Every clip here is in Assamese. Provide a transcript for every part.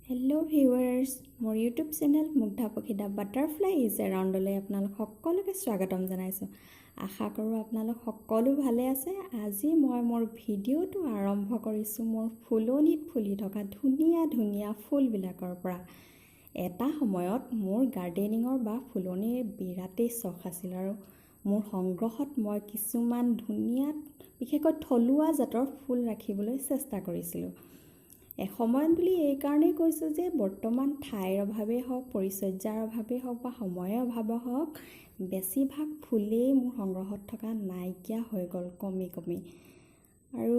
হেল্ল' ভিউৱাৰ্ছ, মোৰ ইউটিউব চেনেল মুগ্ধা পক্ষীদা বাটাৰফ্লাই ইজ এৰাউণ্ডলৈ আপোনালোক সকলোকে স্বাগতম জনাইছোঁ। আশা কৰোঁ আপোনালোক সকলো ভালে আছে। আজি মই মোৰ ভিডিঅ'টো আৰম্ভ কৰিছোঁ মোৰ ফুলনিত ফুলি থকা ধুনীয়া ধুনীয়া ফুলবিলাকৰ পৰা। এটা সময়ত মোৰ গাৰ্ডেনিঙৰ বা ফুলনিৰ বিৰাটেই চখ আছিল আৰু মোৰ সংগ্ৰহত মই কিছুমান ধুনীয়া বিশেষকৈ থলুৱা জাতৰ ফুল ৰাখিবলৈ চেষ্টা কৰিছিলোঁ। এসময়ত বুলি এইকাৰণেই কৈছোঁ যে বৰ্তমান ঠাইৰ অভাৱেই হওক, পৰিচৰ্যাৰ অভাৱেই হওক বা সময়ৰ অভাৱেই হওক, বেছিভাগ ফুলেই মোৰ সংগ্ৰহত থকা নাইকিয়া হৈ গ'ল কমি। আৰু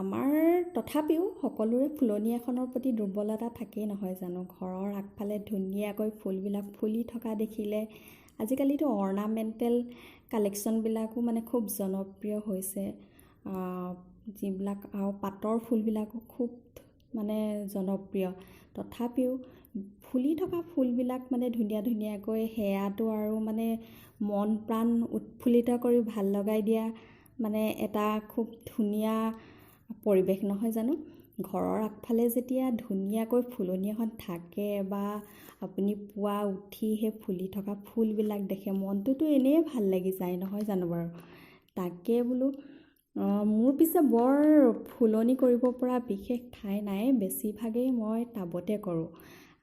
আমাৰ তথাপিও সকলোৰে ফুলনি এখনৰ প্ৰতি দুৰ্বলতা থাকেই নহয় জানো। ঘৰৰ আগফালে ধুনীয়াকৈ ফুলবিলাক ফুলি থকা দেখিলে আজিকালিতো অৰ্নামেণ্টেল কালেকশ্যনবিলাকো খুব জনপ্ৰিয় হৈছে। যিবিলাক আৰু পাতৰ ফুলবিলাকো খুব জনপ্ৰিয়। তথাপিও ফুলি থকা ফুলবিলাক ধুনীয়া ধুনীয়াকৈ সেয়াটো আৰু মন প্ৰাণ উৎফুল্লিত কৰি ভাল লগাই দিয়া এটা খুব ধুনীয়া পৰিৱেশ নহয় জানো। ঘৰৰ আগফালে যেতিয়া ধুনীয়াকৈ ফুলনি এখন থাকে বা আপুনি পুৱা উঠি সেই ফুলি থকা ফুলবিলাক দেখে, মনটোতো এনেই ভাল লাগি যায় নহয় জানো বাৰু। তাকে বোলো মোৰ পিছে বৰ ফুলনি কৰিব পৰা বিশেষ ঠাই নাই, বেছিভাগেই মই টাবতে কৰোঁ।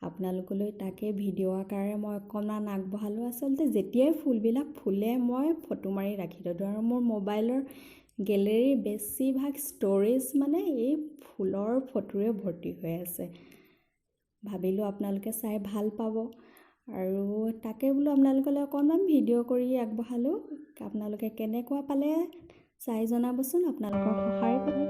আপোনালোকলৈ তাকে ভিডিঅ' আকাৰে মই অকণমান আগবঢ়ালোঁ। আচলতে যেতিয়াই ফুলবিলাক ফুলে মই ফটো মাৰি ৰাখি থৈ দিওঁ আৰু মোৰ মোবাইলৰ গেলেৰীৰ বেছিভাগ ষ্ট'ৰেজ এই ফুলৰ ফটোৰে ভৰ্তি হৈ আছে। ভাবিলোঁ আপোনালোকে চাই ভাল পাব আৰু তাকে বোলো আপোনালোকলৈ অকণমান ভিডিঅ' কৰি আগবঢ়ালোঁ। আপোনালোকে কেনেকুৱা পালে চাই জনাবচোন। আপোনালোকৰ সঁহাৰি পালে